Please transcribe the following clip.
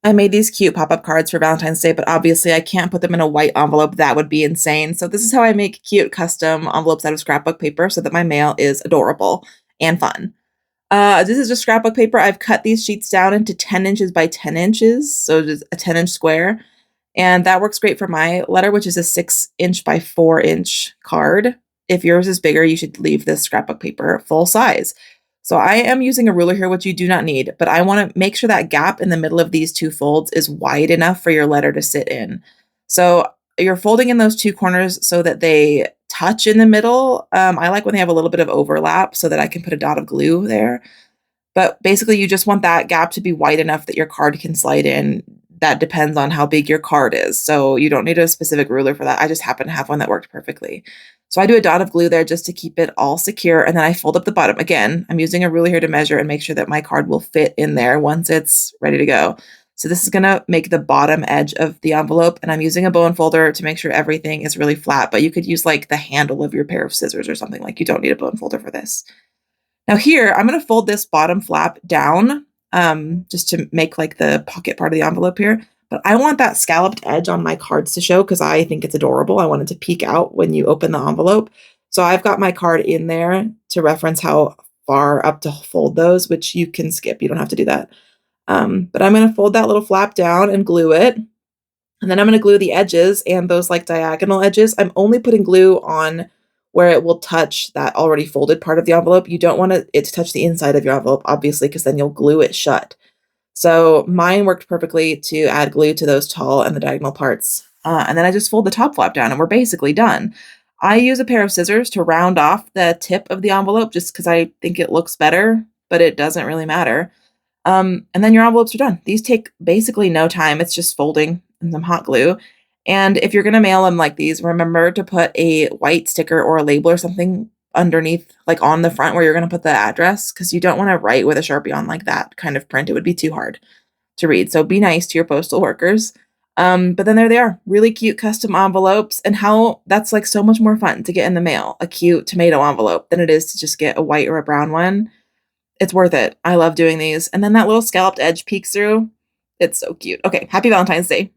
I made these cute pop-up cards for Valentine's Day, but obviously I can't put them in a white envelope. That would be insane. So this is how I make cute custom envelopes out of scrapbook paper so that my mail is adorable and fun. This is just scrapbook paper. I've cut these sheets down into 10 inches by 10 inches, so just a 10-inch square. And that works great for my letter, which is a 6-inch by 4-inch card. If yours is bigger, you should leave this scrapbook paper full size. So I am using a ruler here, which you do not need, but I want to make sure that gap in the middle of these two folds is wide enough for your letter to sit in. So you're folding in those two corners so that they touch in the middle. I like when they have a little bit of overlap so that I can put a dot of glue there. But basically, you just want that gap to be wide enough that your card can slide in. That depends on how big your card is. So you don't need a specific ruler for that. I just happen to have one that worked perfectly. So I do a dot of glue there just to keep it all secure. And then I fold up the bottom. Again, I'm using a ruler here to measure and make sure that my card will fit in there once it's ready to go. So this is going to make the bottom edge of the envelope. And I'm using a bone folder to make sure everything is really flat. But you could use like the handle of your pair of scissors or something. Like you don't need a bone folder for this. Now here, I'm going to fold this bottom flap down just to make like the pocket part of the envelope here. But I want that scalloped edge on my cards to show because I think it's adorable. I want it to peek out when you open the envelope. So I've got my card in there to reference how far up to fold those, which you can skip. You don't have to do that. But I'm going to fold that little flap down and glue it. And then I'm going to glue the edges and those like diagonal edges. I'm only putting glue on where it will touch that already folded part of the envelope. You don't want it to touch the inside of your envelope, obviously, because then you'll glue it shut. So mine worked perfectly to add glue to those tall and the diagonal parts. And then I just fold the top flap down and we're basically done. I use a pair of scissors to round off the tip of the envelope just because I think it looks better, but it doesn't really matter. And then your envelopes are done. These take basically no time. It's just folding and some hot glue. And if you're going to mail them like these, remember to put a white sticker or a label or something underneath, like on the front where you're going to put the address, because you don't want to write with a Sharpie on like that kind of print. It would be too hard to read. So be nice to your postal workers. But then there they are, really cute custom envelopes, and how that's like so much more fun to get in the mail, a cute tomato envelope, than it is to just get a white or a brown one. It's worth it. I love doing these. And then that little scalloped edge peeks through. It's so cute. Okay, happy Valentine's Day.